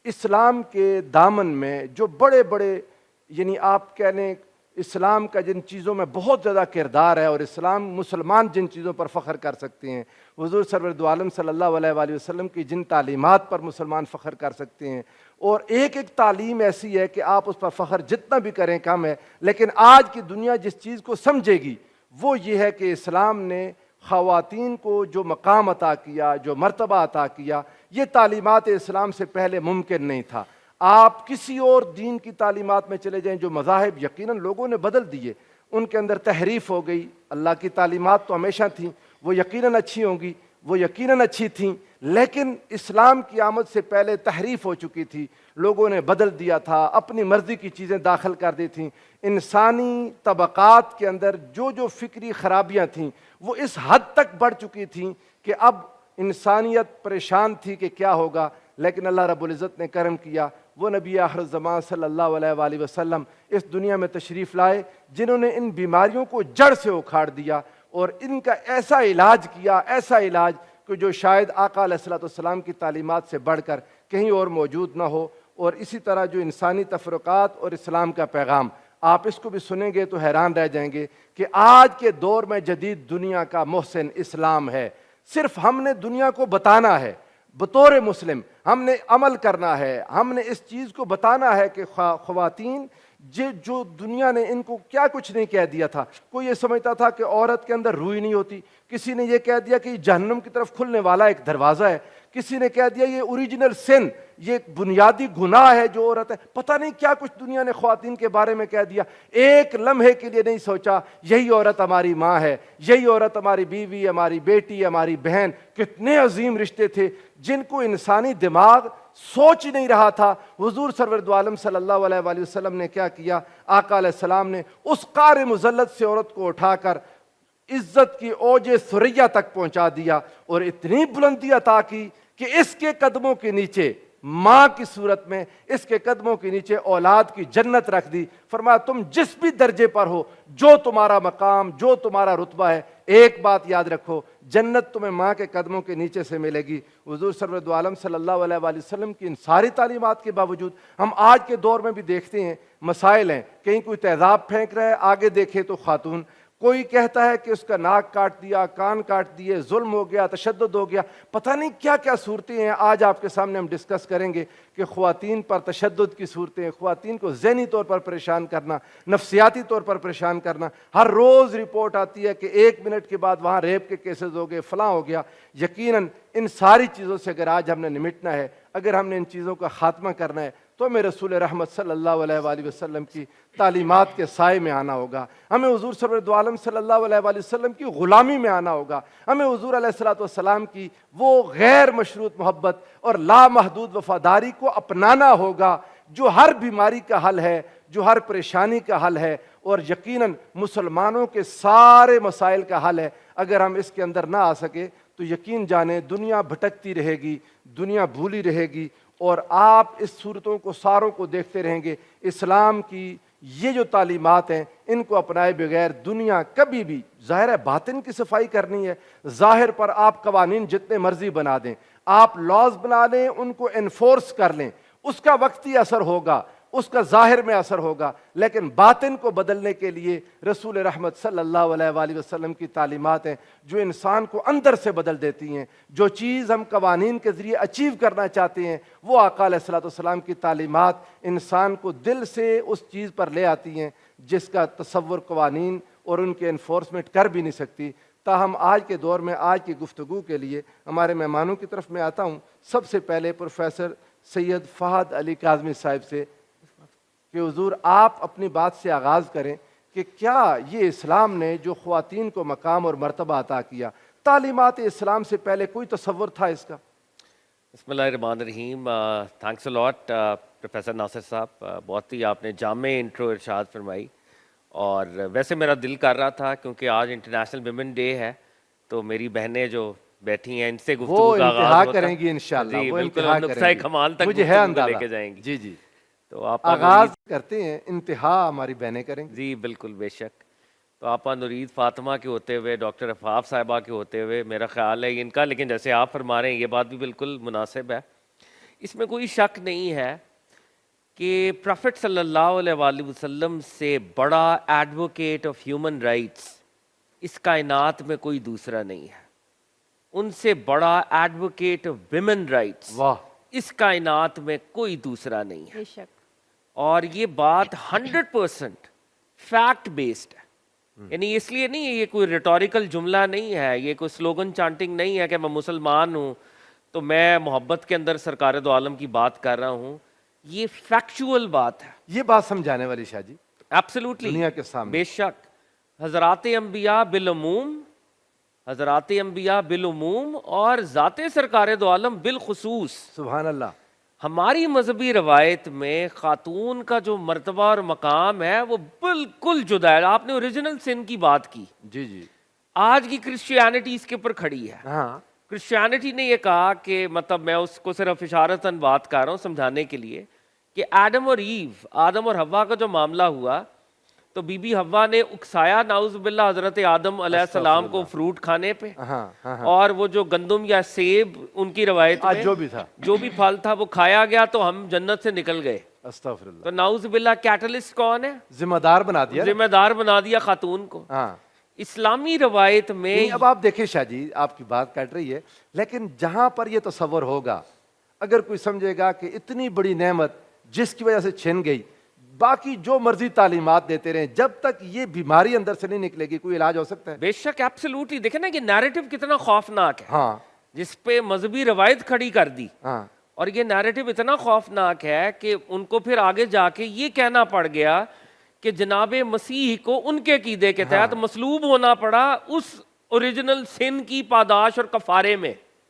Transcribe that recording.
اسلام کے دامن میں جو بڑے بڑے یعنی آپ کہہ لیں اسلام کا جن چیزوں میں بہت زیادہ کردار ہے اور اسلام مسلمان جن چیزوں پر فخر کر سکتے ہیں، حضور سرور دو عالم صلی اللہ علیہ وآلہ وسلم کی جن تعلیمات پر مسلمان فخر کر سکتے ہیں، اور ایک ایک تعلیم ایسی ہے کہ آپ اس پر فخر جتنا بھی کریں کم ہے، لیکن آج کی دنیا جس چیز کو سمجھے گی وہ یہ ہے کہ اسلام نے خواتین کو جو مقام عطا کیا، جو مرتبہ عطا کیا، یہ تعلیمات اسلام سے پہلے ممکن نہیں تھا۔ آپ کسی اور دین کی تعلیمات میں چلے جائیں، جو مذاہب یقیناً لوگوں نے بدل دیے، ان کے اندر تحریف ہو گئی۔ اللہ کی تعلیمات تو ہمیشہ تھیں، وہ یقیناً اچھی ہوں گی، وہ یقیناً اچھی تھیں، لیکن اسلام کی آمد سے پہلے تحریف ہو چکی تھی، لوگوں نے بدل دیا تھا، اپنی مرضی کی چیزیں داخل کر دی تھیں۔ انسانی طبقات کے اندر جو جو فکری خرابیاں تھیں وہ اس حد تک بڑھ چکی تھیں کہ اب انسانیت پریشان تھی کہ کیا ہوگا، لیکن اللہ رب العزت نے کرم کیا، وہ نبی آخر الزمان صلی اللہ علیہ وآلہ وسلم اس دنیا میں تشریف لائے جنہوں نے ان بیماریوں کو جڑ سے اکھاڑ دیا اور ان کا ایسا علاج کیا، ایسا علاج کہ جو شاید آقا علیہ السلام کی تعلیمات سے بڑھ کر کہیں اور موجود نہ ہو۔ اور اسی طرح جو انسانی تفرقات اور اسلام کا پیغام، آپ اس کو بھی سنیں گے تو حیران رہ جائیں گے کہ آج کے دور میں جدید دنیا کا محسن اسلام ہے۔ صرف ہم نے دنیا کو بتانا ہے، بطور مسلم ہم نے عمل کرنا ہے، ہم نے اس چیز کو بتانا ہے کہ خواتین جو دنیا نے ان کو کیا کچھ نہیں کہہ دیا تھا۔ کوئی یہ سمجھتا تھا کہ عورت کے اندر روح نہیں ہوتی، کسی نے یہ کہہ دیا کہ یہ جہنم کی طرف کھلنے والا ایک دروازہ ہے، کسی نے کہہ دیا یہ اوریجنل سن، یہ ایک بنیادی گناہ ہے جو عورت ہے۔ پتہ نہیں کیا کچھ دنیا نے خواتین کے بارے میں کہہ دیا، ایک لمحے کے لیے نہیں سوچا یہی عورت ہماری ماں ہے، یہی عورت ہماری بیوی، ہماری بیٹی، ہماری بہن۔ کتنے عظیم رشتے تھے جن کو انسانی دماغ سوچ نہیں رہا تھا۔ حضور سرور دو عالم صلی اللہ علیہ وآلہ وسلم نے کیا کیا؟ آقا علیہ السلام نے اس قعر مذلت سے عورت کو اٹھا کر عزت کی اوج ثریا تک پہنچا دیا اور اتنی بلندی عطا کی کہ اس کے قدموں کے نیچے ماں کی صورت میں، اس کے قدموں کے نیچے اولاد کی جنت رکھ دی۔ فرمایا تم جس بھی درجے پر ہو، جو تمہارا مقام، جو تمہارا رتبہ ہے، ایک بات یاد رکھو، جنت تمہیں ماں کے قدموں کے نیچے سے ملے گی۔ حضور سرور دو عالم صلی اللہ علیہ وآلہ وسلم کی ان ساری تعلیمات کے باوجود ہم آج کے دور میں بھی دیکھتے ہیں مسائل ہیں، کہیں کوئی تیزاب پھینک رہا ہے، آگے دیکھے تو خاتون، کوئی کہتا ہے کہ اس کا ناک کاٹ دیا، کان کاٹ دیے، ظلم ہو گیا، تشدد ہو گیا، پتہ نہیں کیا کیا صورتیں ہیں۔ آج آپ کے سامنے ہم ڈسکس کریں گے کہ خواتین پر تشدد کی صورتیں، خواتین کو ذہنی طور پر پریشان کرنا، نفسیاتی طور پر پریشان کرنا۔ ہر روز رپورٹ آتی ہے کہ 1 منٹ کے بعد وہاں ریپ کے کیسز ہو گئے، فلاں ہو گیا۔ یقیناً ان ساری چیزوں سے اگر آج ہم نے نمٹنا ہے، اگر ہم نے ان چیزوں کا خاتمہ کرنا ہے، تو ہمیں رسول رحمت صلی اللہ علیہ وآلہ وسلم کی تعلیمات کے سائے میں آنا ہوگا، ہمیں حضور سرور دو عالم صلی اللہ علیہ وآلہ وسلم کی غلامی میں آنا ہوگا، ہمیں حضور علیہ السلام کی وہ غیر مشروط محبت اور لامحدود وفاداری کو اپنانا ہوگا جو ہر بیماری کا حل ہے، جو ہر پریشانی کا حل ہے، اور یقیناً مسلمانوں کے سارے مسائل کا حل ہے۔ اگر ہم اس کے اندر نہ آ سکے تو یقین جانیں دنیا بھٹکتی رہے گی، دنیا بھولی رہے گی، اور آپ اس صورتوں کو ساروں کو دیکھتے رہیں گے۔ اسلام کی یہ جو تعلیمات ہیں ان کو اپنائے بغیر دنیا کبھی بھی، ظاہر ہے باطن کی صفائی کرنی ہے، ظاہر پر آپ قوانین جتنے مرضی بنا دیں، آپ لاز بنا لیں، ان کو انفورس کر لیں، اس کا وقتی اثر ہوگا، اس کا ظاہر میں اثر ہوگا، لیکن باطن کو بدلنے کے لیے رسول رحمت صلی اللہ علیہ وآلہ وسلم کی تعلیمات ہیں جو انسان کو اندر سے بدل دیتی ہیں۔ جو چیز ہم قوانین کے ذریعے اچیو کرنا چاہتے ہیں، وہ آقا علیہ السلام کی تعلیمات انسان کو دل سے اس چیز پر لے آتی ہیں جس کا تصور قوانین اور ان کے انفورسمنٹ کر بھی نہیں سکتی۔ تاہم آج کے دور میں، آج کی گفتگو کے لیے ہمارے مہمانوں کی طرف میں آتا ہوں۔ سب سے پہلے پروفیسر سید فہد علی کاظمی صاحب سے کہ حضور آپ اپنی بات سے آغاز کریں کہ کیا یہ اسلام نے جو خواتین کو مقام اور مرتبہ عطا کیا، تعلیمات اسلام سے پہلے کوئی تصور تھا اس کا؟ بسم اللہ الرحمن الرحیم۔ تھینکس الاٹ پروفیسر ناصر صاحب، بہت ہی آپ نے جامع انٹرو ارشاد فرمائی، اور ویسے میرا دل کر رہا تھا کیونکہ آج انٹرنیشنل ویمن ڈے ہے تو میری بہنیں جو بیٹھی ہیں ان سے گفتگو کا آغاز ہوتا ہے۔ وہ کریں گی انشاءاللہ، جی وہ بالکل، انتہا نقطۂ کریں گی، کمال تک مجھے ہے گفتگو کو لے اندازہ۔ کے جائیں گی۔ جی جی، تو آپ آغاز کرتے ہیں، انتہا ہماری بہنیں کریں گی۔ جی بالکل، بے شک۔ تو آپا نورید فاطمہ کے ہوتے ہوئے، ڈاکٹر عفاف صاحبہ کے ہوتے ہوئے، میرا خیال ہے ان کا، لیکن جیسے آپ فرما رہے ہیں یہ بات بھی بالکل مناسب ہے، اس میں کوئی شک نہیں ہے کہ پروفٹ صلی اللہ علیہ وآلہ وسلم سے بڑا ایڈوکیٹ آف ہیومن رائٹس اس کائنات میں کوئی دوسرا نہیں ہے. ان سے بڑا ایڈوکیٹ آف ویمن رائٹس واہ. اس کائنات میں کوئی دوسرا نہیں ہے. بے شک. اور یہ بات 100% فیکٹ بیسڈ ہے. یعنی اس لیے نہیں یہ کوئی ریٹوریکل جملہ نہیں ہے, یہ کوئی سلوگن چانٹنگ نہیں ہے کہ میں مسلمان ہوں تو میں محبت کے اندر سرکار دو عالم کی بات کر رہا ہوں. یہ فیکچول بات ہے. یہ بات سمجھانے والی شاہ جی ایبسلیوٹلی دنیا کے سامنے. بے شک. حضرات انبیاء بالعموم, حضرات انبیاء بالعموم اور ذات سرکار دو عالم بالخصوص. سبحان اللہ. ہماری مذہبی روایت میں خاتون کا جو مرتبہ اور مقام ہے وہ بالکل جدا ہے. آپ نے اوریجنل سن کی بات کی. جی جی. آج کی کرسچینٹی اس کے اوپر کھڑی ہے. ہاں کرسچینٹی نے یہ کہا کہ مطلب میں اس کو صرف اشارتاً بات کر رہا ہوں سمجھانے کے لیے کہ آدم اور ایو, آدم اور حوا کا جو معاملہ ہوا تو بی بی حوا نے اکسایا نعوذ باللہ حضرت آدم علیہ السلام کو فروٹ کھانے پہ, اور وہ جو گندم یا سیب ان کی روایت میں جو بھی تھا, جو بھی پھل تھا وہ کھایا گیا تو ہم جنت سے نکل گئے. استغفر اللہ. تو نعوذ باللہ کیٹلسٹ کون ہے؟ ذمہ دار بنا دیا. ذمہ دار بنا دیا خاتون کو. ہاں. اسلامی روایت میں اب آپ دیکھیں شاہ جی, آپ کی بات کٹ رہی ہے, لیکن جہاں پر یہ تصور ہوگا, اگر کوئی سمجھے گا کہ اتنی بڑی نعمت جس کی وجہ سے چھن گئی, باقی جو مرضی تعلیمات دیتے رہیں, جب تک یہ بیماری اندر سے نہیں نکلے گی کوئی علاج ہو سکتا ہے؟ بے شک ایبسلیوٹلی. دیکھیں نا کہ نیریٹو کتنا خوفناک ہے ہاں جس پہ مذہبی روایت کھڑی کر دی. ہاں. اور یہ نیریٹو اتنا خوفناک ہے کہ ان کو پھر آگے جا کے یہ کہنا پڑ گیا کہ جناب مسیح کو ان کے عقیدے کے تحت مصلوب ہونا پڑا اس اوریجنل سن کی پاداش اور کفارے میں.